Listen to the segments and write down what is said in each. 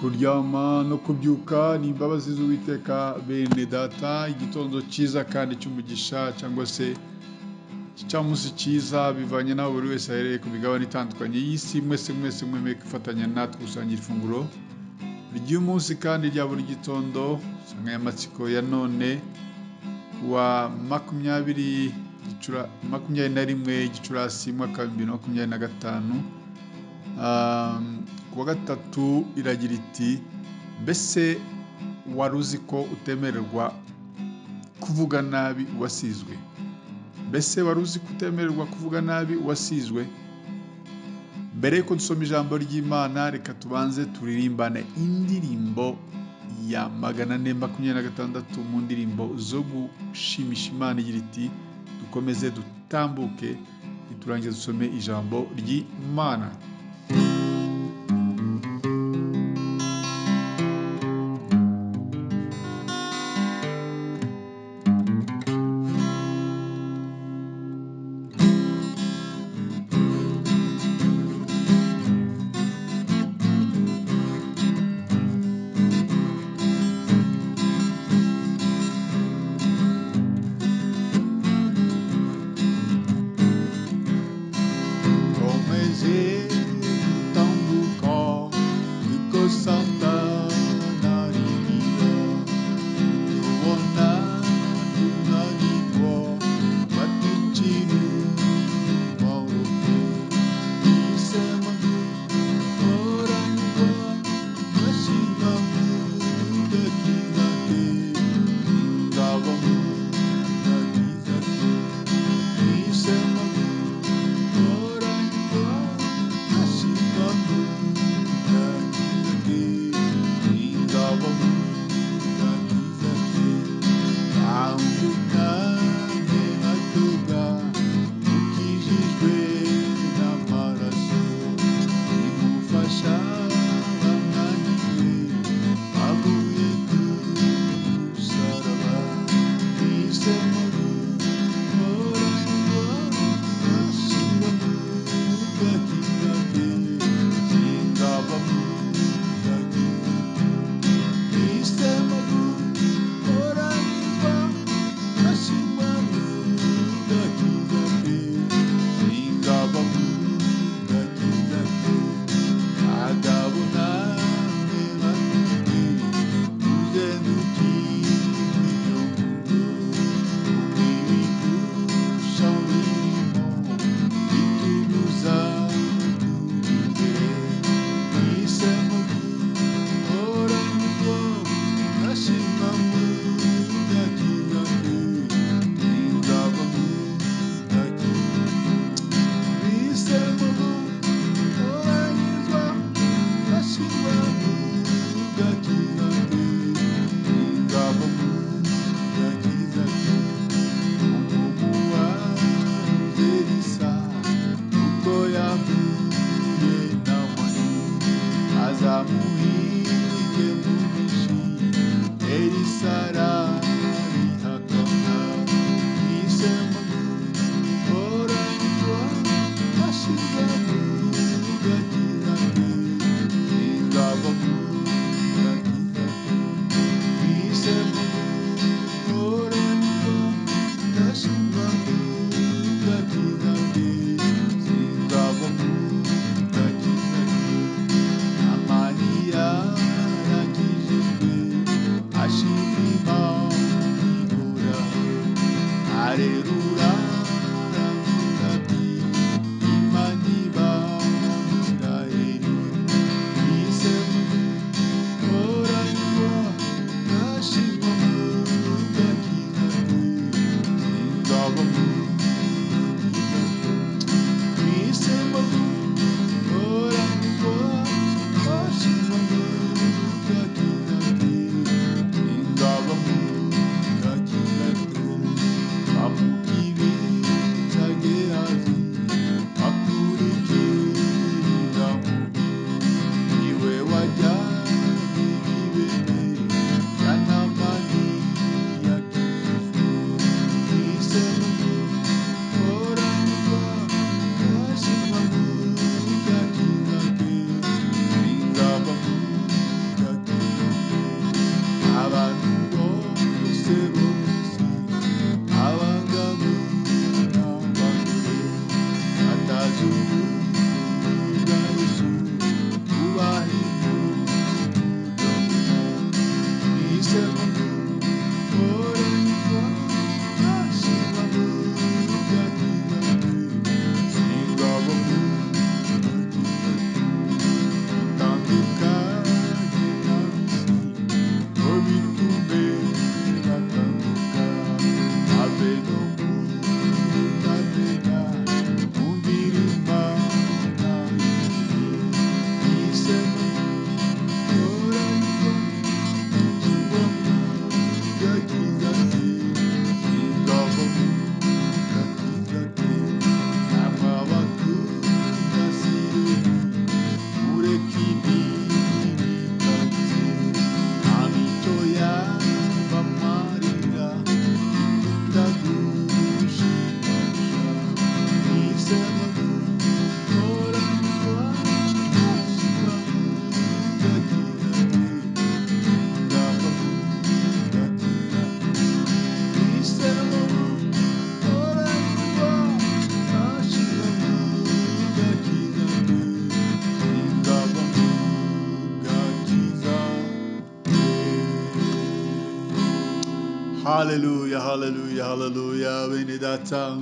kuryama no kubyuka ni imbabazi z'Uwiteka bene data, igitondo cyiza kandi cy'umugisha cyangwa se cy'umunsi cyiza bivanye n'aho buri wese ahereye ku migabane itandukanye y'isi. Mwese mwemeye kwifatanya natwe gusangira ifunguro ry'umunsi kandi rya buri gitondo. Insanganyamatsiko ya none wa 21 Gicurasi mwaka wa 2025, kuwa gatatu, iragira iti mbese wari uzi ko utemererwa kuvuga nabi uwasizwe? Mbese wari uzi ko utemererwa kuvuga nabi uwasizwe? Mbere yuko dusoma ijambo ry'Imana, reka tubanze turirimbane indirimbo ya 426 mu ndirimbo zo gushimisha Imana igira iti dukomeze dutambuke niturangiza dusome ijambo ry'Imana. Amania Haleluya, haleluya, haleluya, bene data.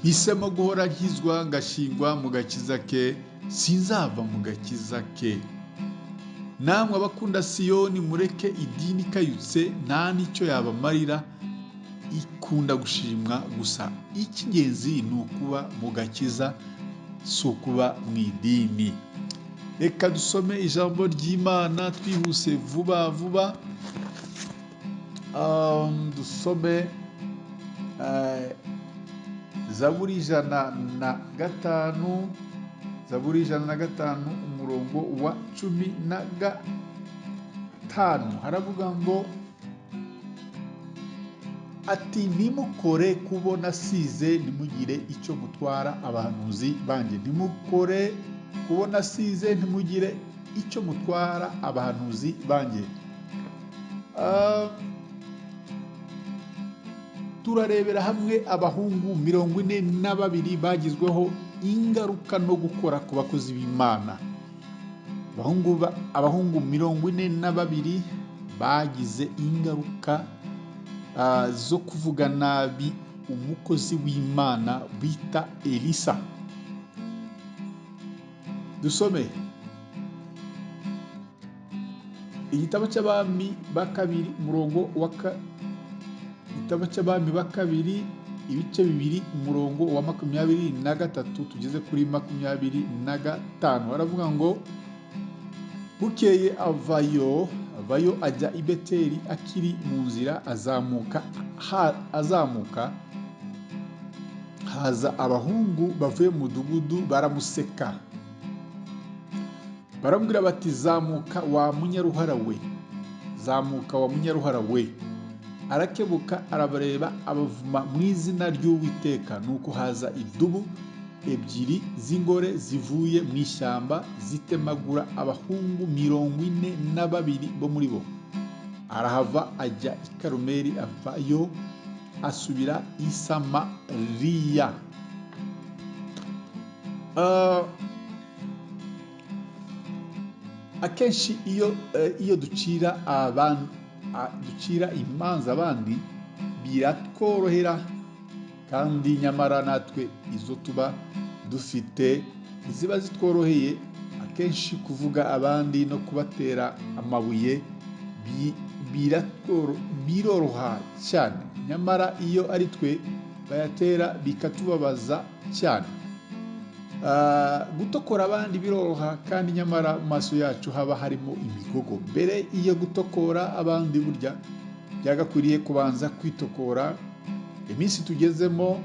Hisemo guhora nkizwa ngashingwa mu gakiza ke, sinzava mu gakiza ke. Namwe abakunda Siyoni mureke idini ikayutse, nta n'icyo yabamarira, ikunda gushimwa gusa. Icy'ingenzi ni ukuba mu gakiza, si ukuba mu idini. Reka dusome ijambo ry'Imana twihuse vuba vuba. Dusome Zaburi 105, Zaburi 105 umurongo wa 15. Haravuga ngo ati ntimukore kubona size, ntimugire icyo mutwara abahanuzi banjye. Ntimukore kubona size, ntimugire icyo mutwara abahanuzi banjye. Turarebera hamwe abahungu 42 bagizweho ingaruka no gukora ku bakozi b'Imana. Abahungu 42 bagize ingaruka zo kuvuga nabi umukozi w'Imana bita Elisa. Dusome igitabo cy'Abami ba kabiri umurongo wa igitabo cy'Abami ba kabiri ibice 2 umurongo wa 23 tugeze kuri 25. Haravuga ngo bukeye avayo ajya i Beteli, akiri mu nzira azamuka haza abahungu bavuye mu mudugudu baramuseka, baramubwira bati zamuka wa munyaruhara we, zamuka wa munyaruhara we. Arakebuka arabareba abavuma mu izina ry'Uwiteka. Nuko haza idubu 2 z'ingore zivuye mu ishyamba zitemagura abahungu 42 bo muri bo. Arahava ajya i Karumeli, avayo asubira i Samariya. Akenshi iyo ducira imanza abandi biratworohera, kandi nyamara natwe izo tuba dufite ziba zitworoheye. Akenshi kuvuga abandi no kubatera amabuye biroroha cyane, nyamara iyo ari twe bayatera bikatubabaza cyane. Gutokora abandi biroroha, kandi nyamara mu maso yacu haba harimo imigogo. Mbere iyo gutokora abandi burya byagakwiriye kubanza kwitokora. Iminsi tugezemo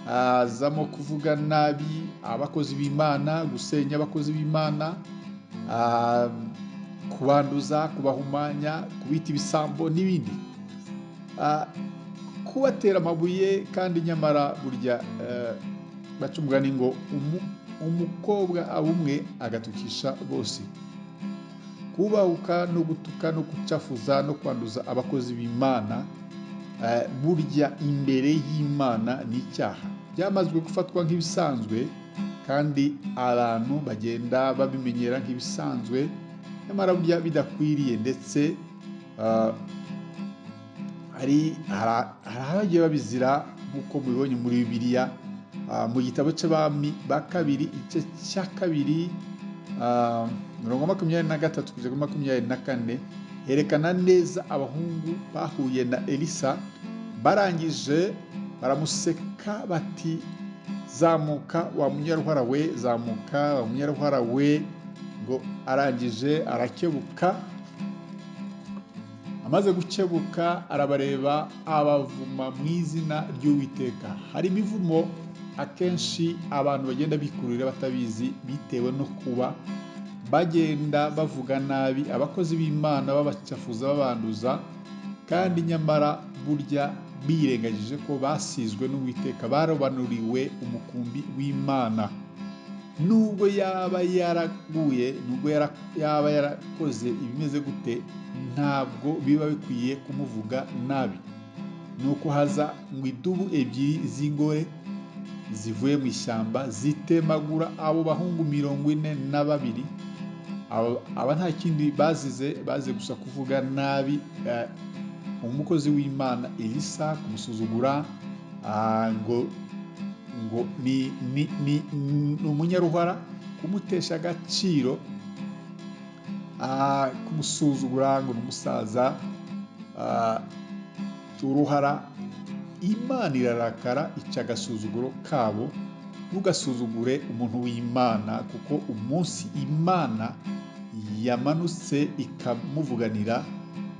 hazamo kuvuga nabi abakozi b'Imana, gusenya abakozi b'Imana, kubanduza, kubahumanya, kubita ibisambo n'ibindi, kubatera amabuye. Kandi nyamara burya baca umugani ngo umukobwa abumwe agatukisha bose. Kubahuka no gutuka no gucafuza no kwanduza abakozi b'Imana burya imbere y'Imana ni icyaha. Byamazwe gufatwa nk'ibisanzwe, kandi abantu bagenda babimenyera nk'ibisanzwe, nyamara burya bidakwiriye. Ndetse hari abagiye babizira nk'uko mubibonye muri Bibiliya. Mu gitabo cy'Abami ba kabiri igice cya 2 mirongo 23 kugeza 24 herekana neza abahungu bahuye na Elisa, barangije baramuseka bati zamuka wa munyaruhara we, zamuka wa munyaruhara we. Ngo arangije arakebuka, amaze gukebuka arabareba abavuma mu izina ry'Uwiteka. Hari imivumo akenshi abantu bagenda bikururira batabizi, bitewe no kuba bagenda bavuga nabi abakozi b'Imana, babacafuza, babanduza, kandi nyamara burya birengagije ko basizwe n'Uwiteka, barobanuriwe umukumbi w'Imana. Nubwo yaba yaraguye, nubwo yaba yarakoze ibimeze gute, ntabwo biba bikwiye kumuvuga nabi. Nuko haza ngo idubu 2 z'ingore zivuye mu ishyamba zitemagura abo bahungu 42. Aba nta kindi bazize gusa kuvuga nabi umukozi w'Imana Elisa, kumusuzugura, ngo ni umunyaruhara, kumutesha agaciro, kumusuzugura ngo ni umusaza, uruhara. Imana irarakara, ica agasuzuguro kabo. Ntugasuzugure umuntu w'Imana, kuko umunsi Imana yamanutse ikamuvuganira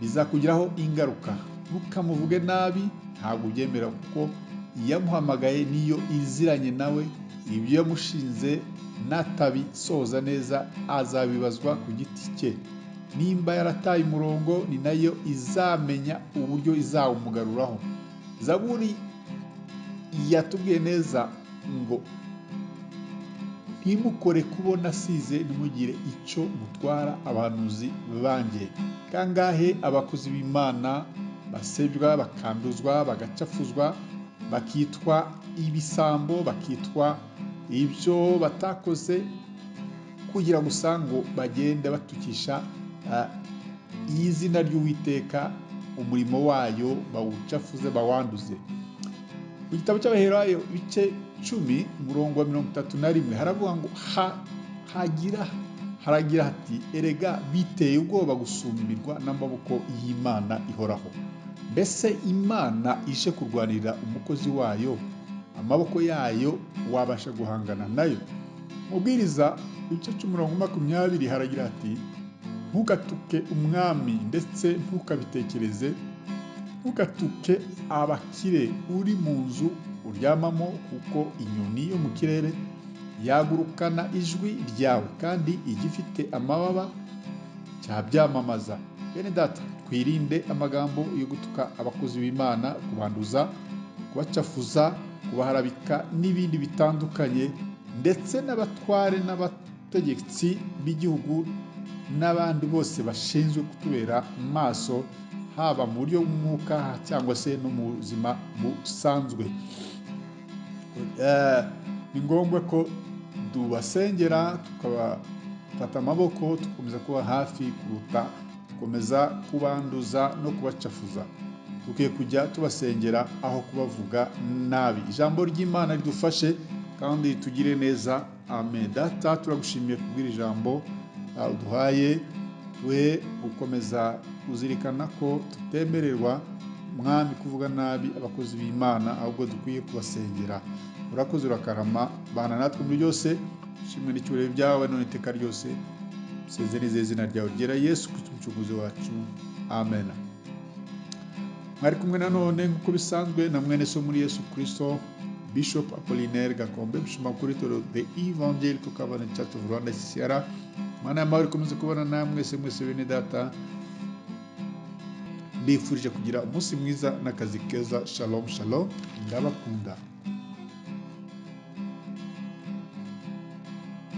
bizakugiraho ingaruka. Ntukamuvuge nabi, ntabwo ubyemera, kuko yamuhamagaye niyo iziranye nawe. Ibyo yamushinze natabisoza neza azabibazwa ku giti cye. Nimba yarataye umurongo, ni nayo izamenya uburyo izawumugaruraho. Zaburi yatubwiye neza ngo ntimukore kubona asize, ntimugire icyo mutwara abahanuzi banjye. Kangahe abakozi b'Imana basebywa, bakanduzwa, bagacafuzwa, bakitwa ibisambo, bakitwa ibyo batakoze, kugira gusa ngo bagende batukisha izina ry'Uwiteka, umurimo wayo bawucafuze, bawanduze. Mu gitabo cy'Abaheburayo ibice 10 umurongo wa 31 haravuga ngo haragira hati, erega biteye ubwoba gusumbirwa n'amaboko y'Imana ihoraho. Mbese Imana ije kurwanira umukozi wayo, amaboko yayo wabasha guhangana nayo? Mubwiriza ibice 10:20 haragira hati, ntugatuke umwami ndetse ntukabitekereze, ntugatuke abakire uri mu nzu uryamamo, kuko inyoni yo mu kirere yagurukana ijwi ryawe, kandi igifite amababa cyabyamamaza. Bene data, twirinde amagambo yo gutuka abakozi b'Imana, kubanduza, kubacafuza, kubaharabika n'ibindi bitandukanye, ndetse n'abatware n'abategetsi b'igihugu n'abandi bose bashinzwe kutubera maso, haba mu buryo bw'umwuka cyangwa se no mu buzima busanzwe. Ni ngombwa ko tubasengera, tukabafata amaboko, tukomeza kuba hafi kuruta gukomeza kubanduza no kubacafuza. Dukwiye kujya tubasengera aho kubavuga nabi. Ijambo ry'Imana ridufashe kandi ritugire neza. Amen. Data, turagushimiye kubwira ijambo uduhaye, twe gukomeza kuzirikana ko tutemererwa mwami kuvuga nabi abakozi b'Imana, ahubwo dukwiye kubasengera. Urakoze, urakarama, bana natwe muri byose. Shimwe n'icyubahiro byawe none iteka ryose. Sezereze izina ryawe ryera, Yesu Kristo umucunguzi wacu. Amen. Mwari kumwe nanone nk'uko bisanzwe na mwene so muri Yesu Kristo, Bishop Apollinaire Gakombe, mushima kuri toro The Evangelical Covenant Church of Rwanda CCR. Mana y'amahoro ikomeze kubana namwe mwese bene data. Mbifurije kugira umunsi mwiza n'akazi keza. Shalom shalom, ndabakunda.